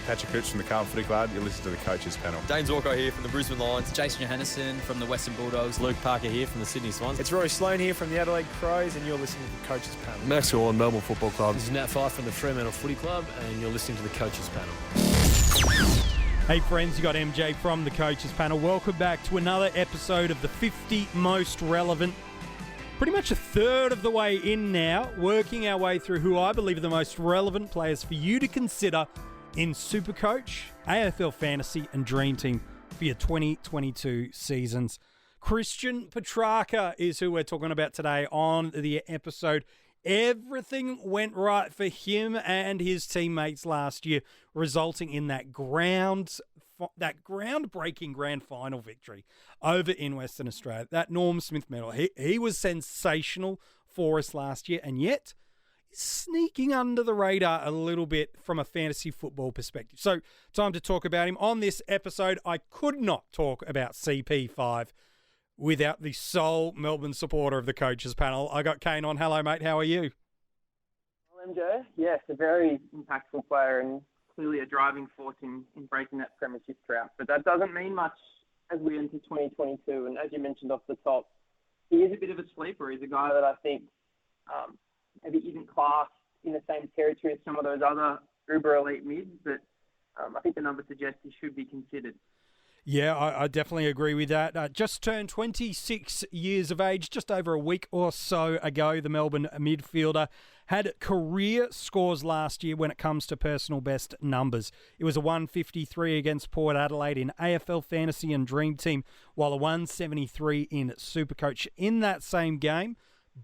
Petracca from the Melbourne Football Club. You're listening to the Coaches Panel. Dane Zorko here from the Brisbane Lions. Jason Johannesson from the Western Bulldogs. Luke Parker here from the Sydney Swans. It's Roy Sloane here from the Adelaide Crows, and you're listening to the Coaches Panel. Max Orr, Melbourne Football Club. This is Nat Fyfe from the Fremantle Footy Club, and you're listening to the Coaches Panel. Hey friends, you got MJ from the Coaches Panel. Welcome back to another episode of the 50 Most Relevant. Pretty much a third of the way in now, working our way through who I believe are the most relevant players for you to consider in SuperCoach, AFLFantasy and DreamTeam for your 2022 seasons. Christian Petracca is who we're talking about today on the episode. Everything went right for him and his teammates last year, resulting in that groundbreaking grand final victory over in Western Australia. That Norm Smith medal. He was sensational for us last year, and yet he's sneaking under the radar a little bit from a fantasy football perspective. So, time to talk about him. On this episode, I could not talk about CP5 without the sole Melbourne supporter of the Coaches Panel. I got Kane on. Hello, mate. How are you? Well, MJ, yes, a very impactful player and clearly a driving force in breaking that premiership drought. But that doesn't mean much as we enter 2022. And as you mentioned off the top, he is a bit of a sleeper. He's a guy that I think maybe isn't classed in the same territory as some of those other uber elite mids, but I think the number suggests he should be considered. Yeah, I definitely agree with that. Just turned 26 years of age, just over a week or so ago, the Melbourne midfielder had career scores last year when it comes to personal best numbers. It was a 153 against Port Adelaide in AFL Fantasy and DreamTeam, while a 173 in SuperCoach. In that same game,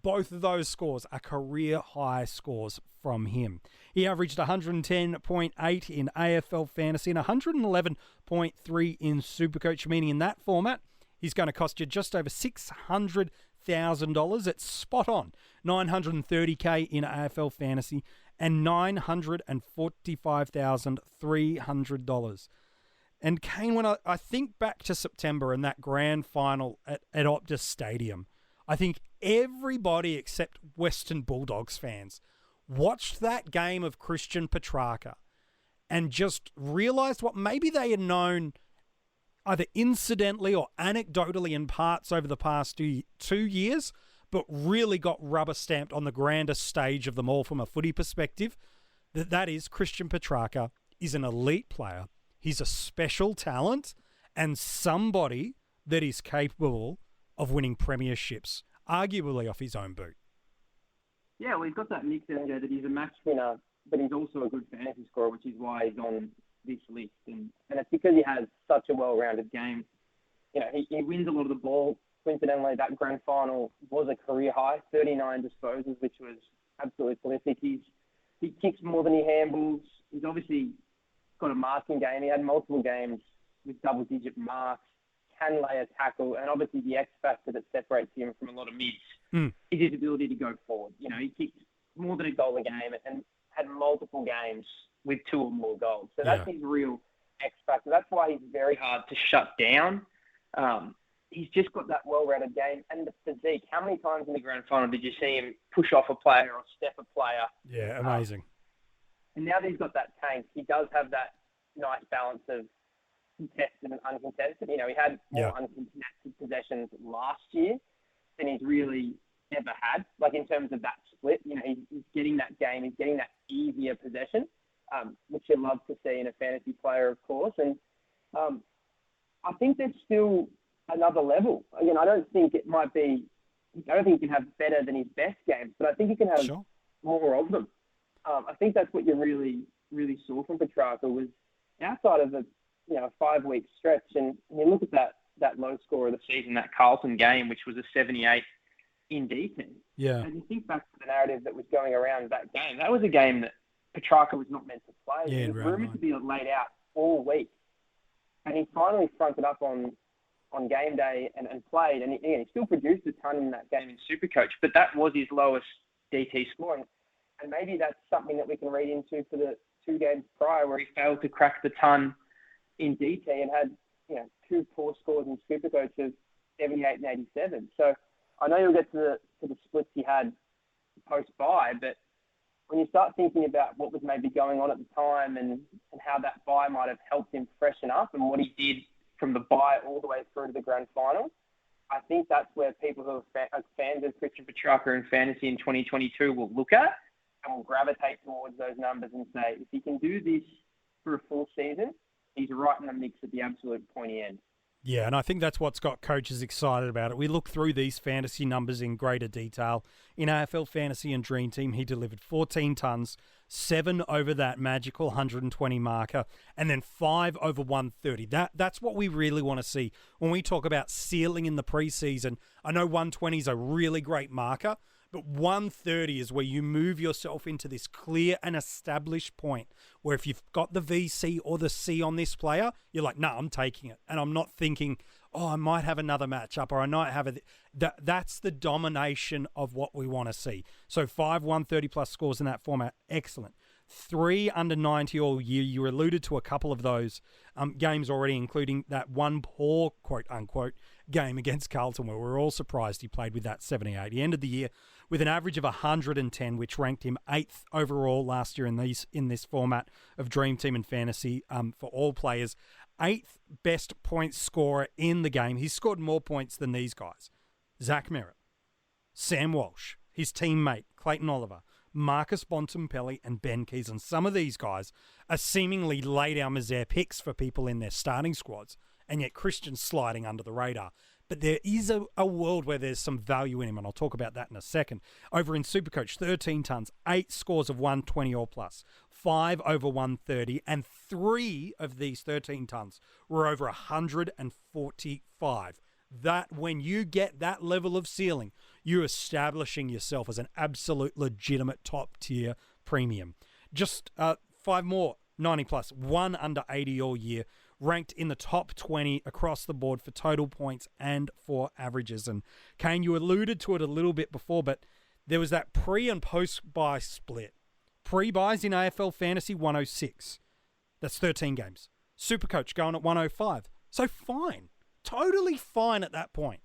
both of those scores are career high scores from him. He averaged 110.8 in AFL Fantasy and 111.3 in SuperCoach, meaning in that format, he's going to cost you just over $600,000. It's spot on. $930K in AFL Fantasy and $945,300. And Kane, when I think back to September and that grand final at Optus Stadium, I think everybody except Western Bulldogs fans watched that game of Christian Petracca and just realised what maybe they had known either incidentally or anecdotally in parts over the past 2 years, but really got rubber stamped on the grandest stage of them all from a footy perspective, that is Christian Petracca is an elite player. He's a special talent and somebody that is capable of winning premierships, arguably off his own boot. Yeah, well, he's got that mix there that he's a match winner, but he's also a good fantasy scorer, which is why he's on this list. And it's because he has such a well-rounded game. You know, he wins a lot of the ball. Coincidentally, that grand final was a career high, 39 disposals, which was absolutely prolific. He kicks more than he handballs. He's obviously got a marking game. He had multiple games with double-digit marks, can lay a tackle, and obviously the X factor that separates him from a lot of mids is his ability to go forward. You know, he kicked more than a goal a game and had multiple games with 2 or more goals. So that's his real X factor. That's why he's very hard to shut down. He's just got that well-rounded game and the physique. How many times in the grand final did you see him push off a player or step a player? Yeah, amazing. And now that he's got that tank, he does have that nice balance of contested and uncontested. You know, he had more uncontested possessions last year than he's really ever had. Like in terms of that split, you know, he's getting that game, he's getting that easier possession, which you love to see in a fantasy player, of course. And I think there's still another level. Again, I don't think he can have better than his best games, but I think he can have more of them. I think that's what you really, really saw from Petracca was outside of a 5-week stretch, and you look at that low score of the season, that Carlton game, which was a 78 in D10. Yeah. And you think back to the narrative that was going around that game, that was a game that Petracca was not meant to play. Yeah, it was rumoured to be laid out all week. And he finally fronted up on game day and played, and he still produced a ton in that game in SuperCoach, but that was his lowest DT score. And maybe that's something that we can read into for the 2 games prior where he failed to crack the ton in DT and had 2 poor scores in SuperCoach of 78 and 87. So I know you'll get to the splits he had post-bye, but when you start thinking about what was maybe going on at the time and how that bye might have helped him freshen up and what he did from the bye all the way through to the grand final, I think that's where people who are fans of Christian Petracca in fantasy in 2022 will look at and will gravitate towards those numbers and say, if he can do this for a full season, he's right in the mix at the absolute pointy end. Yeah, and I think that's what's got coaches excited about it. We look through these fantasy numbers in greater detail. In AFL Fantasy and Dream Team, he delivered 14 tons, 7 over that magical 120 marker, and then 5 over 130. That's what we really want to see when we talk about ceiling in the preseason. I know 120 is a really great marker, but 130 is where you move yourself into this clear and established point where if you've got the VC or the C on this player, you're like, no, I'm taking it. And I'm not thinking, oh, I might have another matchup or I might have that's the domination of what we want to see. So 5 130 plus scores in that format, excellent. 3 under 90 all year. You alluded to a couple of those games already, including that one poor, quote unquote, game against Carlton where we're all surprised he played with that 78. He ended the year with an average of 110, which ranked him 8th overall last year in this format of Dream Team and Fantasy for all players. 8th best point scorer in the game. He's scored more points than these guys. Zach Merritt, Sam Walsh, his teammate Clayton Oliver, Marcus Bontempelli and Ben Keys. And some of these guys are seemingly laid down as their picks for people in their starting squads, and yet Christian's sliding under the radar. But there is a world where there's some value in him, and I'll talk about that in a second. Over in SuperCoach, 13 tons, 8 scores of 120 or plus, 5 over 130, and 3 of these 13 tons were over 145. That when you get that level of ceiling, you're establishing yourself as an absolute legitimate top-tier premium. Just 5 more, 90 plus, 1 under 80 all year, ranked in the top 20 across the board for total points and for averages. And Kane, you alluded to it a little bit before, but there was that pre and post-buy split. Pre-buys in AFL Fantasy 106. That's 13 games. SuperCoach going at 105. So fine. Totally fine at that point.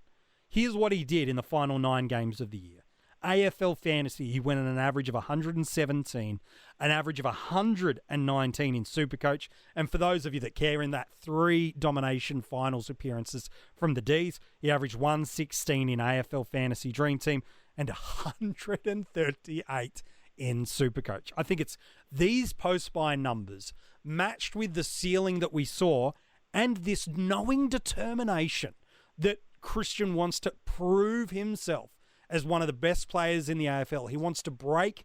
Here's what he did in the final 9 games of the year. AFL Fantasy, he went at an average of 117, an average of 119 in SuperCoach. And for those of you that care, in that 3 domination finals appearances from the Ds, he averaged 116 in AFL Fantasy Dream Team and 138 in SuperCoach. I think it's these post-buy numbers matched with the ceiling that we saw and this knowing determination that Christian wants to prove himself as one of the best players in the AFL. He wants to break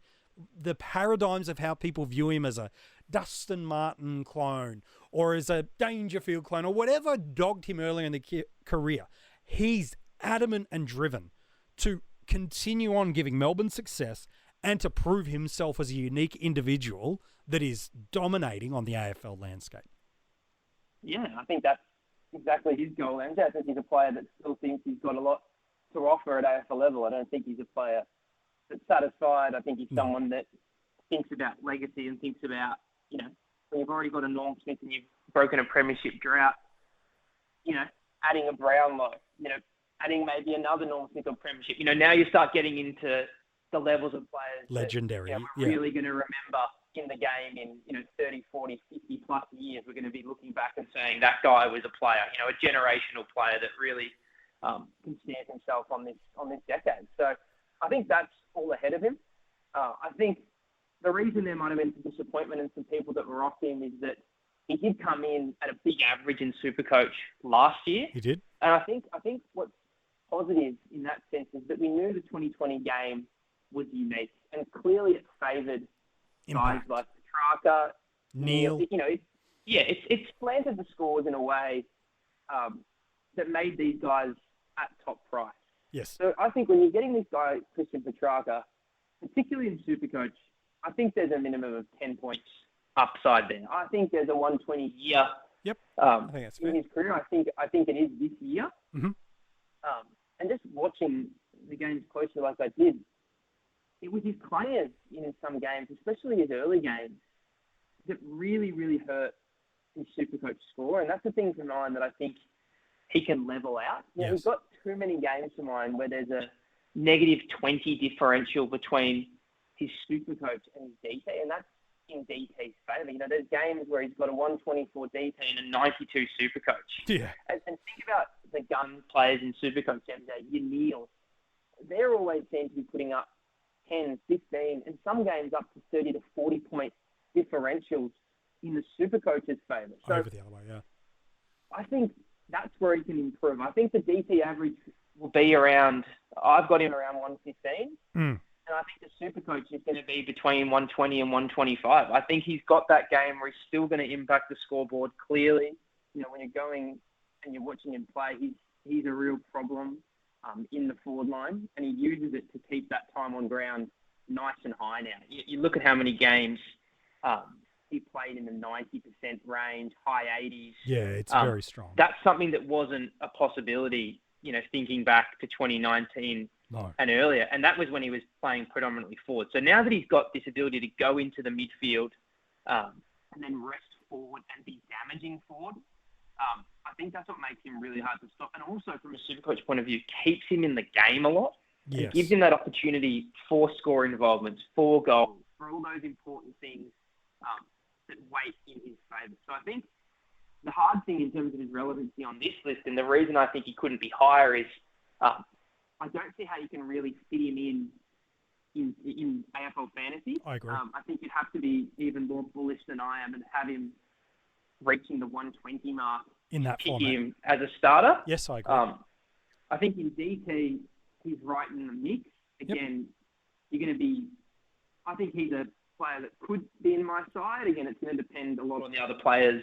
the paradigms of how people view him as a Dustin Martin clone or as a Dangerfield clone or whatever dogged him earlier in the career. He's adamant and driven to continue on giving Melbourne success and to prove himself as a unique individual that is dominating on the AFL landscape. Yeah, I think that's exactly his goal. And I think he's a player that still thinks he's got a lot to offer at AFL level. I don't think he's a player that's satisfied. I think he's someone that thinks about legacy and thinks about, when you've already got a Norm Smith and you've broken a premiership drought, adding a Brownlow, adding maybe another Norm Smith or premiership. Now you start getting into the levels of players legendary. that, we're really going to remember in the game in 30, 40, 50 plus years. We're going to be looking back and saying that guy was a player, a generational player that really can stand himself on this decade. So I think that's all ahead of him. I think the reason there might have been some disappointment and some people that were off him is that he did come in at a big average in SuperCoach last year. He did. And I think what's positive in that sense is that we knew the 2020 game was unique, and clearly it favoured guys like Petracca, Neil. It's planted the scores in a way that made these guys at top price. Yes. So I think when you're getting this guy, Christian Petracca, particularly in SuperCoach, I think there's a minimum of 10 points upside there. I think there's a 120 year. Yep. I think that's fair. In his career. I think it is this year. Mm-hmm. And just watching the games closely like I did, it was his players in some games, especially his early games, that really, really hurt his SuperCoach score. And that's the thing for mine that I think he can level out. He's got too many games for mine where there's a negative 20 differential between his SuperCoach and his DT, and that's in DT's favour. You know, there's games where he's got a 124 DT and a 92 SuperCoach. Yeah. And think about the gun players in SuperCoach, your Neils. They're always seem to be putting up 10, 15, and some games up to 30 to 40 point differentials in the SuperCoach's favour. So Over the other way, yeah. I think that's where he can improve. I think the DT average will be around, I've got him around 115. And I think the SuperCoach is going to be between 120 and 125. I think he's got that game where he's still going to impact the scoreboard clearly. You know, when you're going and you're watching him play, he's a real problem in the forward line, and he uses it to keep that time on ground nice and high now. You look at how many games he played in the 90% range, high 80s. Yeah, it's very strong. That's something that wasn't a possibility, you know, thinking back to 2019 and earlier. And that was when he was playing predominantly forward. So now that he's got this ability to go into the midfield and then rest forward and be damaging forward, I think that's what makes him really hard to stop. And also from a SuperCoach point of view, keeps him in the game a lot. Yes. It gives him that opportunity for score involvements, for goals, for all those important things that weight in his favour. So I think the hard thing in terms of his relevancy on this list, and the reason I think he couldn't be higher, is I don't see how you can really fit him in AFL fantasy. I agree. I think you'd have to be even more bullish than I am and have him reaching the 120 mark in that pick format. him as a starter. Yes, I agree. I think in DT, he's right in the mix. Again, you're going to be... I think he's a player that could be in my side. Again, it's going to depend a lot on the other players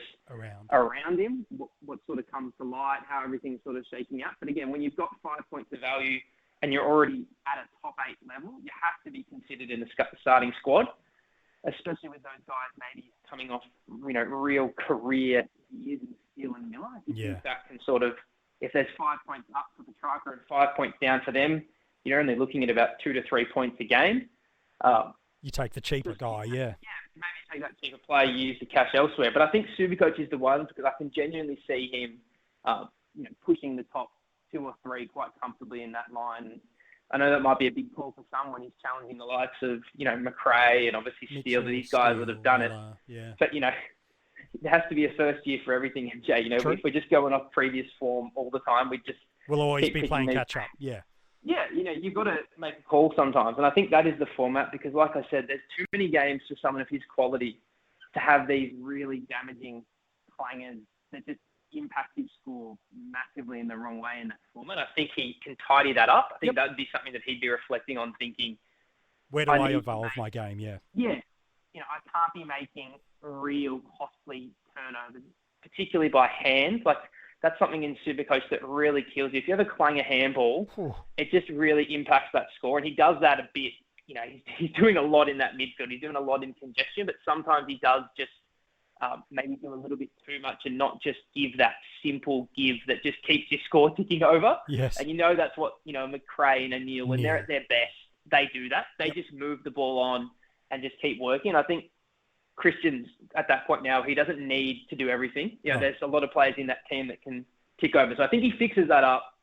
around him, what sort of comes to light, how everything's sort of shaking out. But again, when you've got 5 points of value and you're already at a top 8 level, you have to be considered in the starting squad, especially with those guys maybe coming off, you know, real career years in Steele and Miller. I think that can sort of, if there's 5 points up for Petracca and 5 points down for them, you're only looking at about 2 to 3 points a game. You take the cheaper guy, yeah. Yeah, maybe take that cheaper player, use the cash elsewhere. But I think SuperCoach is the one because I can genuinely see him, you know, pushing the top 2 or 3 quite comfortably in that line. I know that might be a big call for some when he's challenging the likes of, you know, McRae and obviously Steele. These guys would have done it. Yeah. But, you know, it has to be a first year for everything, MJ. You know, if we're just going off previous form all the time, we'll always be playing catch up. Yeah. Yeah, you know, you've got to make a call sometimes. And I think that is the format because, like I said, there's too many games for someone of his quality to have these really damaging clangers that just impact his score massively in the wrong way in that format. I think he can tidy that up. I think that would be something that he'd be reflecting on, thinking, where do I evolve my game? Yeah. Yeah. You know, I can't be making real costly turnovers, particularly by hand. Like, that's something in SuperCoach that really kills you. If you have a clanger handball, it just really impacts that score. And he does that a bit. You know, he's doing a lot in that midfield. He's doing a lot in congestion, but sometimes he does just maybe do a little bit too much and not just give that simple give that just keeps your score ticking over. Yes. And you know that's what, you know, McRae and O'Neill, when they're at their best, they do that. They just move the ball on and just keep working. I think Christian's at that point now, he doesn't need to do everything. You know, there's a lot of players in that team that can tick over. So I think he fixes that up,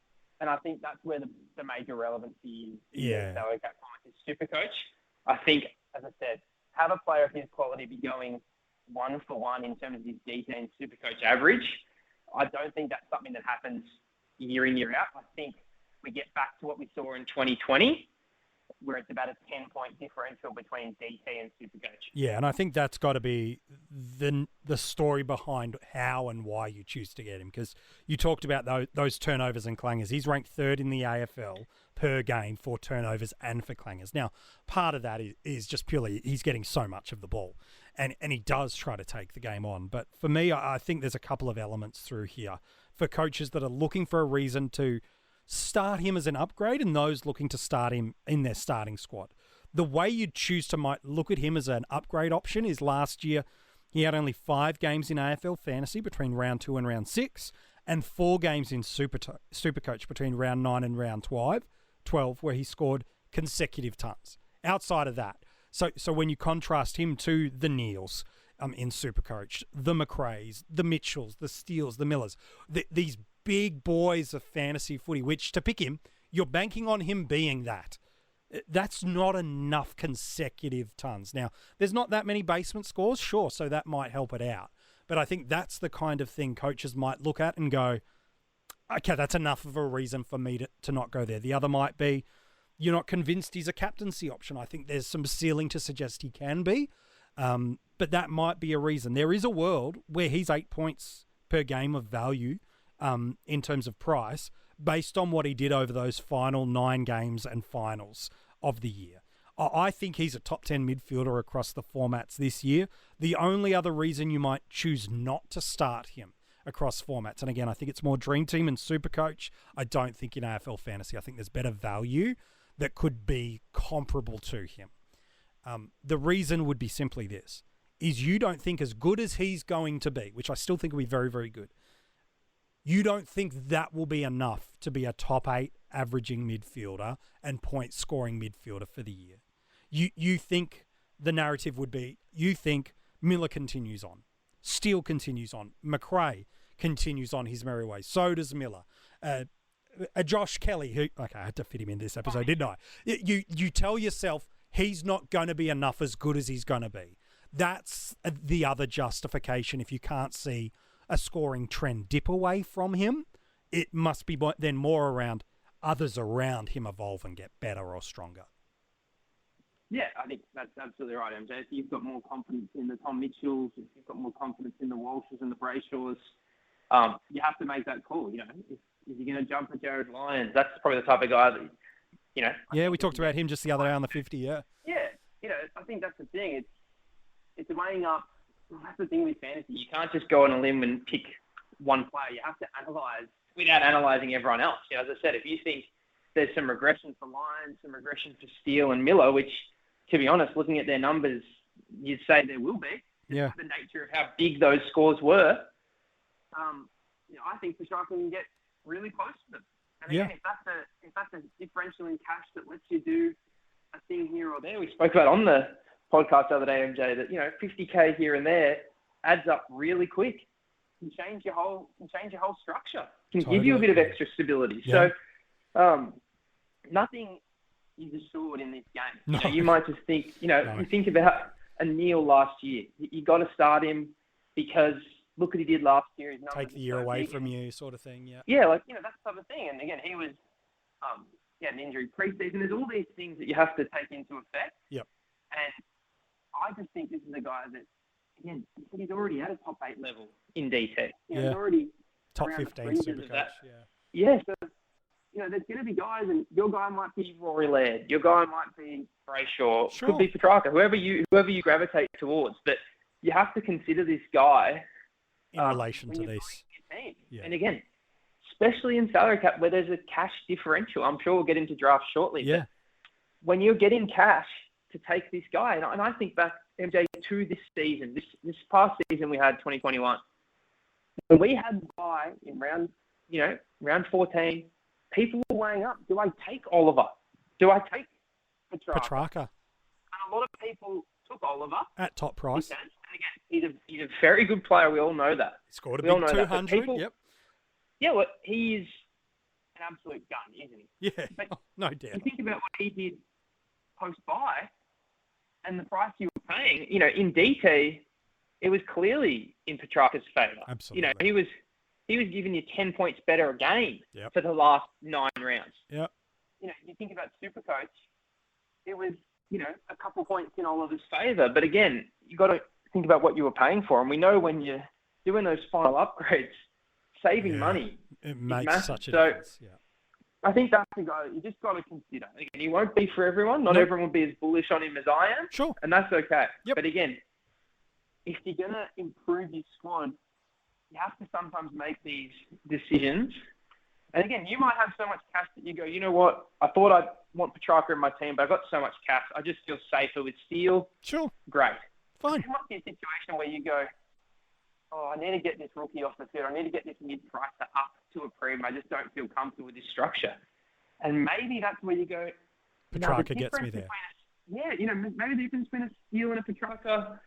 and I think that's where the major relevancy is. Yeah. So is SuperCoach. I think, as I said, have a player of his quality be going 1 for 1 in terms of his DT and SuperCoach average. I don't think that's something that happens year in, year out. I think we get back to what we saw in 2020, where it's about a 10-point differential between DT and SuperCoach. Yeah, and I think that's got to be the story behind how and why you choose to get him, because you talked about those turnovers and clangers. He's ranked 3rd in the AFL per game for turnovers and for clangers. Now, part of that is just purely he's getting so much of the ball, and he does try to take the game on. But for me, I think there's a couple of elements through here for coaches that are looking for a reason to start him as an upgrade and those looking to start him in their starting squad. The way you'd choose to might look at him as an upgrade option is last year he had only 5 games in AFL Fantasy between round 2 and round 6 and 4 games in SuperCoach between round 9 and round 12 where he scored consecutive tons. Outside of that, so when you contrast him to the Neils in SuperCoach, the McRaes, the Mitchells, the Steeles, the Millers, these big boys of fantasy footy, which to pick him, you're banking on him being that. That's not enough consecutive tons. Now, there's not that many basement scores, sure, so that might help it out. But I think that's the kind of thing coaches might look at and go, okay, that's enough of a reason for me to not go there. The other might be, you're not convinced he's a captaincy option. I think there's some ceiling to suggest he can be, but that might be a reason. There is a world where he's 8 points per game of value in terms of price based on what he did over those final 9 games and finals of the year. I think he's a top 10 midfielder across the formats this year. The only other reason you might choose not to start him across formats, and again, I think it's more Dream Team and SuperCoach. I don't think in AFL Fantasy. I think there's better value that could be comparable to him. The reason would be simply this, is you don't think as good as he's going to be, which I still think will be very, very good, you don't think that will be enough to be a top 8 averaging midfielder and point scoring midfielder for the year. You think the narrative would be, you think Miller continues on, Steele continues on, McRae continues on his merry way, so does Miller. Josh Kelly, who, okay, I had to fit him in this episode, didn't I? You tell yourself he's not going to be enough as good as he's going to be. That's the other justification. If you can't see a scoring trend dip away from him, it must be then more around others around him evolve and get better or stronger. Yeah, I think that's absolutely right, MJ. If you've got more confidence in the Tom Mitchells, if you've got more confidence in the Walshes and the Brayshaws, you have to make that call. You know, if you're going to jump at Jared Lyons, that's probably the type of guy that, you know. Yeah, we talked about him just the other day on the 50. Yeah. Yeah, you know, I think that's the thing. It's weighing up. That's the thing with fantasy. You can't just go on a limb and pick one player. You have to analyze without analysing everyone else. You know, as I said, if you think there's some regression for Lyons, some regression for Steele and Miller, which, to be honest, looking at their numbers, you'd say there will be. Yeah. The nature of how big those scores were. You know, I think Petracca can get really close to them. And again, if that's a differential in cash that lets you do a thing here or there, we spoke about on the podcast the other day, MJ, that, you know, 50K here and there adds up really quick. Can change your whole structure. Can give you a bit of extra stability. Yeah. So nothing is assured in this game. No. You know, you might just think, you know, you think about a Neil last year. You got to start him because look what he did last year. His numbers Take the year away from you, sort of thing. Yeah. Yeah, like, you know, that's the type of thing. And again, he was he had an injury preseason. There's all these things that you have to take into effect. Yep. And I just think this is a guy that, again, he's already at a top 8 level in DT. You know, he's already top around 15 the fringes of SuperCoach. that. Yeah. Yeah, so, you know, there's going to be guys, and your guy might be Rory Laird, your guy might be Brayshaw, could be Petracca, whoever you gravitate towards. But you have to consider this guy in relation to this. Yeah. And again, especially in salary cap where there's a cash differential. I'm sure we'll get into draft shortly. Yeah. But when you're getting cash to take this guy, and I think back, MJ, to this season, this past season we had 2021, when we had the guy in round 14, people were weighing up. Do I take Oliver? Do I take Petracca? And a lot of people took Oliver at top price. And again, he's a very good player. We all know that. He scored a big 200. Yep. Yeah, well, he's an absolute gun, isn't he? Yeah, but no doubt. You think about what he did post-buy and the price you were paying, you know, in DT, it was clearly in Petracca's favour. Absolutely. You know, he was giving you 10 points better a game Yep. for the last 9 rounds. Yep. You know, you think about SuperCoach, it was, you know, a couple points in Oliver's favour. But again, you got to think about what you were paying for. And we know when you're doing those final upgrades, saving money it makes massive. Such a difference. Yeah. I think that's the guy you just got to consider. Again, he won't be for everyone. Not everyone will be as bullish on him as I am. Sure. And that's okay. Yep. But again, if you're going to improve your squad, you have to sometimes make these decisions. And again, you might have so much cash that you go, you know what, I thought I'd want Petracca in my team, but I've got so much cash, I just feel safer with Steele. Sure. Great. Fine. There might be a situation where you go, I need to get this rookie off the field. I need to get this mid-pricer up to a premium. I just don't feel comfortable with this structure. And maybe that's where you go, Petracca gets me there. You know, maybe the difference between a Steele and a Petracca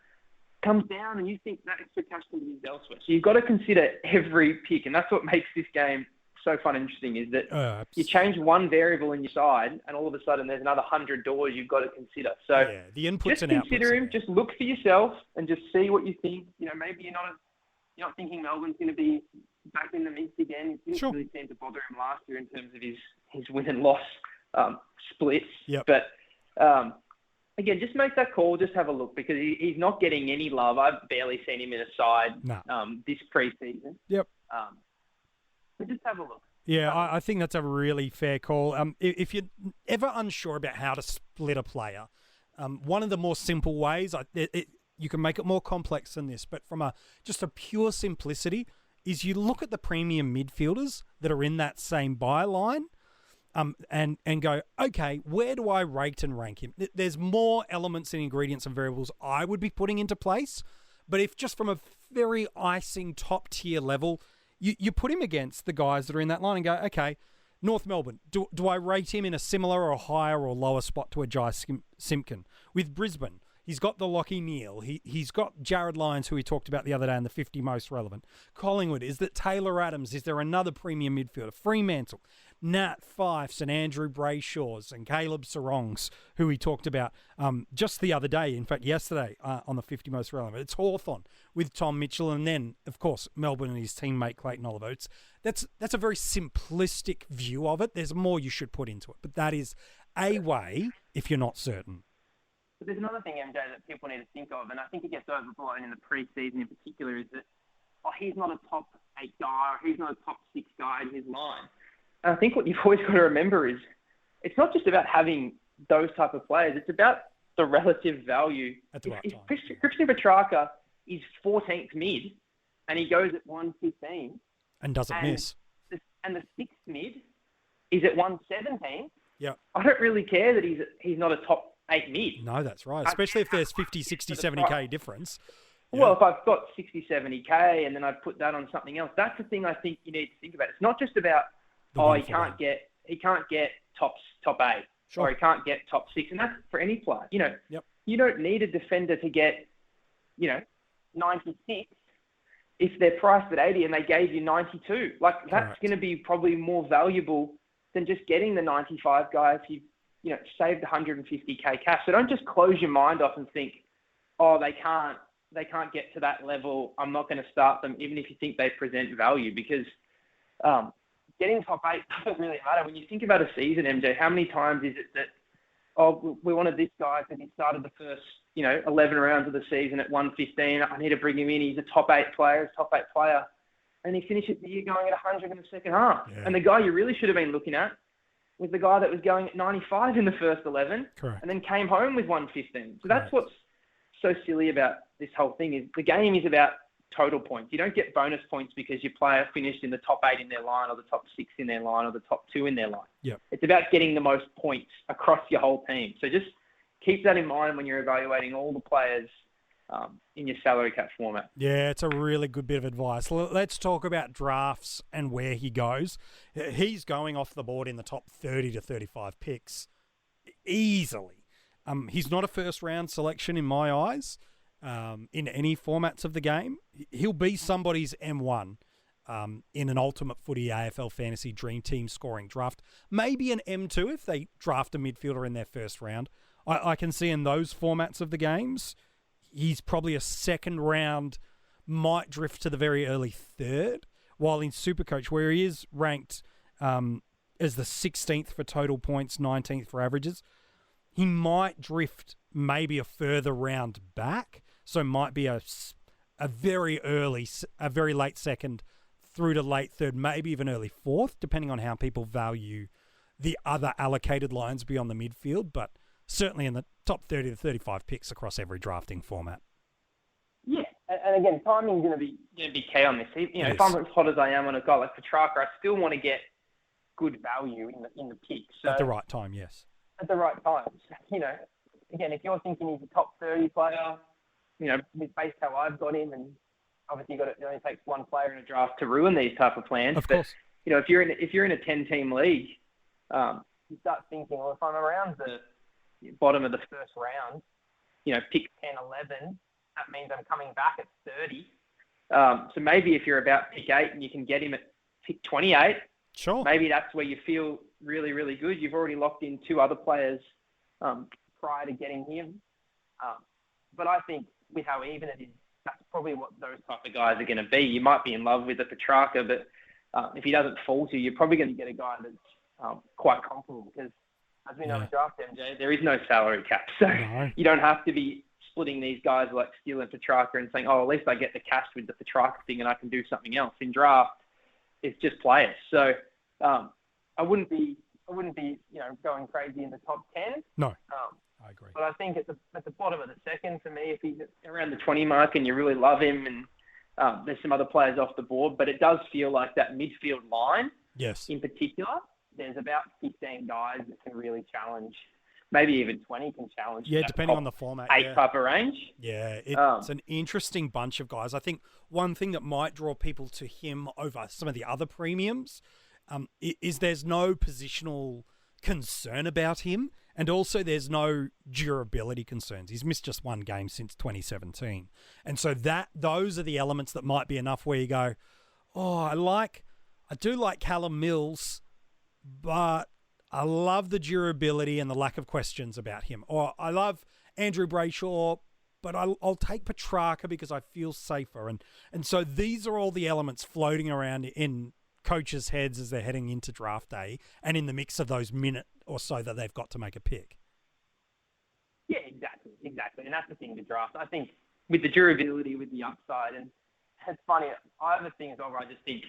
comes down and you think that extra cash can be used elsewhere. So you've got to consider every pick, and that's what makes this game so fun and interesting is that Oh, you change one variable in your side, and all of a sudden there's another 100 doors you've got to consider. So yeah, the inputs just and outputs. consider him. Just look for yourself and just see what you think. Maybe you're not thinking Melbourne's going to be back in the mix again. It didn't really seem to bother him last year in terms of his win and loss splits. Yep. But again, just make that call. Just have a look because he's not getting any love. I've barely seen him in a side this pre-season. Yep. So just have a look. Yeah, I think that's a really fair call. If you're ever unsure about how to split a player, one of the more simple ways, you can make it more complex than this, but from just a pure simplicity, is you look at the premium midfielders that are in that same byline, and go, okay, where do I rate and rank him? There's more elements and ingredients and variables I would be putting into place, but if just from a very icing top tier level, you put him against the guys that are in that line and go, okay, North Melbourne, do I rate him in a similar or higher or lower spot to a Jai Simpkin? With Brisbane, he's got the Lockie Neal. He's got Jared Lyons, who we talked about the other day in the 50 most relevant. Collingwood, is that Taylor Adams? Is there another premium midfielder? Fremantle, Nat Fyfe, St Andrew Brayshaws, and Caleb Sarongs, who we talked about just the other day, in fact, yesterday on the 50 most relevant. It's Hawthorn with Tom Mitchell, and then, of course, Melbourne and his teammate Clayton Oliver. That's a very simplistic view of it. There's more you should put into it, but that is a way if you're not certain. But there's another thing, MJ, that people need to think of, and I think it gets overblown in the pre-season in particular, is that he's not a top 8 guy or he's not a top 6 guy in his line. And I think what you've always got to remember is it's not just about having those type of players. It's about the relative value. At the right time. Christian Petracca is 14th mid, and he goes at 115. And doesn't miss. And the 6th mid is at 117. Yeah. I don't really care that he's not a top 8 mid. No, that's right. Especially if there's 50, 60, 70K difference. Yeah. Well, if I've got 60, 70K and then I put that on something else, that's the thing I think you need to think about. It's not just about, he can't get top 8 or he can't get top 6. And that's for any player. You don't need a defender to get, 96 if they're priced at 80 and they gave you 92. That's going to be probably more valuable than just getting the 95 guy if you've saved 150K cash. So don't just close your mind off and think, they can't get to that level. I'm not going to start them, even if you think they present value, because getting top 8 doesn't really matter. When you think about a season, MJ, how many times is it that, we wanted this guy because he started the first, 11 rounds of the season at 115. I need to bring him in. He's a top 8 player, and he finishes the year going at 100 in the second half. Yeah. And the guy you really should have been looking at was the guy that was going at 95 in the first 11. Correct. And then came home with 115. So that's what's so silly about this whole thing, is the game is about total points. You don't get bonus points because your player finished in the top 8 in their line or the top 6 in their line or the top 2 in their line. Yep. It's about getting the most points across your whole team. So just keep that in mind when you're evaluating all the players in your salary cap format. Yeah, it's a really good bit of advice. Let's talk about drafts and where he goes. He's going off the board in the top 30 to 35 picks easily. He's not a first-round selection in my eyes in any formats of the game. He'll be somebody's M1 in an Ultimate Footy AFL Fantasy DreamTeam scoring draft. Maybe an M2 if they draft a midfielder in their first round. I can see in those formats of the games, he's probably a second round, might drift to the very early third, while in SuperCoach, where he is ranked as the 16th for total points, 19th for averages, he might drift maybe a further round back. So might be a very late second through to late third, maybe even early fourth, depending on how people value the other allocated lines beyond the midfield. But certainly in the top 30 to 35 picks across every drafting format. Yeah, and again, timing's going to be key on this. If I'm as hot as I am on a guy like Petracca, I still want to get good value in the picks. So at the right time, yes. At the right time. Again, if you're thinking he's a top 30 player, based how I've got him, and obviously it only takes one player in a draft to ruin these type of plans. Of course. If you're in a 10-team league, you start thinking, well, if I'm around the bottom of the first round, pick 10, 11, that means I'm coming back at 30. So maybe if you're about pick 8 and you can get him at pick 28, Sure. maybe that's where you feel really, really good. You've already locked in 2 other players prior to getting him. But I think with how even it is, that's probably what those type of guys are going to be. You might be in love with the Petracca, but if he doesn't fall to you, you're probably going to get a guy that's quite comparable because, as we know in draft, MJ, there is no salary cap. So you don't have to be splitting these guys like Steele and Petracca and saying, oh, at least I get the cash with the Petracca thing and I can do something else. In draft, it's just players. So I wouldn't be going crazy in the top 10. No, I agree. But I think at the bottom of the second, for me, if he's around the 20 mark and you really love him and there's some other players off the board, but it does feel like that midfield line, in particular, there's about 15 guys that can really challenge. Maybe even 20 can challenge. Yeah, depending on the format. 8 type of range. Yeah, it's an interesting bunch of guys. I think one thing that might draw people to him over some of the other premiums is there's no positional concern about him, and also there's no durability concerns. He's missed just 1 game since 2017. And so those are the elements that might be enough where you go, oh, I do like Callum Mills, but I love the durability and the lack of questions about him. Or I love Andrew Brayshaw, but I'll take Petracca because I feel safer. And so these are all the elements floating around in coaches' heads as they're heading into draft day and in the mix of those minute or so that they've got to make a pick. Yeah, exactly. And that's the thing to draft. I think with the durability, with the upside, and it's funny, I have a thing as well where I just think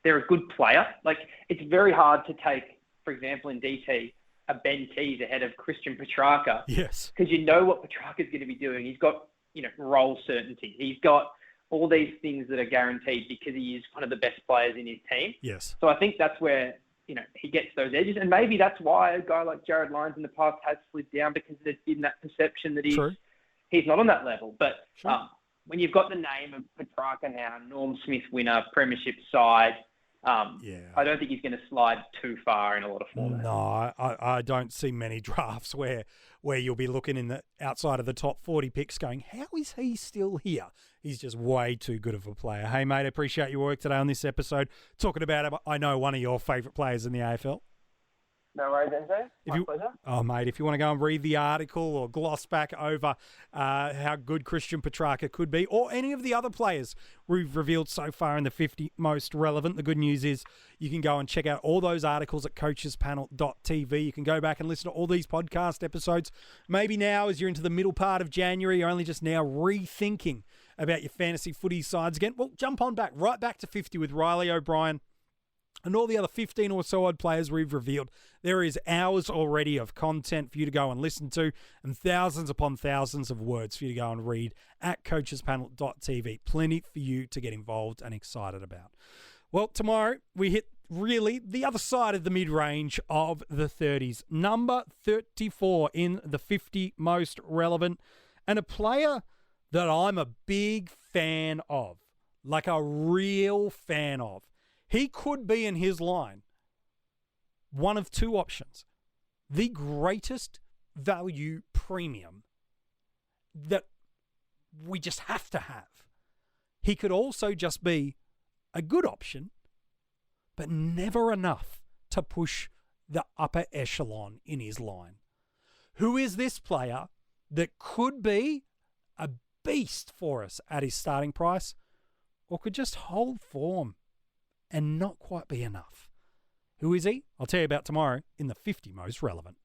they're a good player. Like, it's very hard to take, for example, in DT, a Ben Keys ahead of Christian Petracca. Yes. Because you know what Petracca's going to be doing. He's got, role certainty. He's got all these things that are guaranteed because he is one of the best players in his team. Yes. So I think that's where, he gets those edges. And maybe that's why a guy like Jared Lyons in the past has slid down, because there's been that perception that he's not on that level. But when you've got the name of Petracca now, Norm Smith winner, premiership side, I don't think he's going to slide too far in a lot of formats. No, I don't see many drafts where you'll be looking in the outside of the top 40 picks going, how is he still here? He's just way too good of a player. Hey, mate, I appreciate your work today on this episode. Talking about, I know, one of your favourite players in the AFL. No worries, NJ. My pleasure. Oh, mate, if you want to go and read the article or gloss back over how good Christian Petracca could be, or any of the other players we've revealed so far in the 50 most relevant, the good news is you can go and check out all those articles at coachespanel.tv. You can go back and listen to all these podcast episodes. Maybe now, as you're into the middle part of January, you're only just now rethinking about your fantasy footy sides again. Well, jump on back, right back to 50 with Riley O'Brien and all the other 15 or so odd players we've revealed. There is hours already of content for you to go and listen to, and thousands upon thousands of words for you to go and read at coachespanel.tv. Plenty for you to get involved and excited about. Well, tomorrow we hit really the other side of the mid-range of the 30s. Number 34 in the 50 most relevant, and a player that I'm a big fan of, like a real fan of. He could be in his line one of 2 options. The greatest value premium that we just have to have. He could also just be a good option, but never enough to push the upper echelon in his line. Who is this player that could be a beast for us at his starting price, or could just hold form and not quite be enough? Who is he? I'll tell you about tomorrow in the 50 most relevant.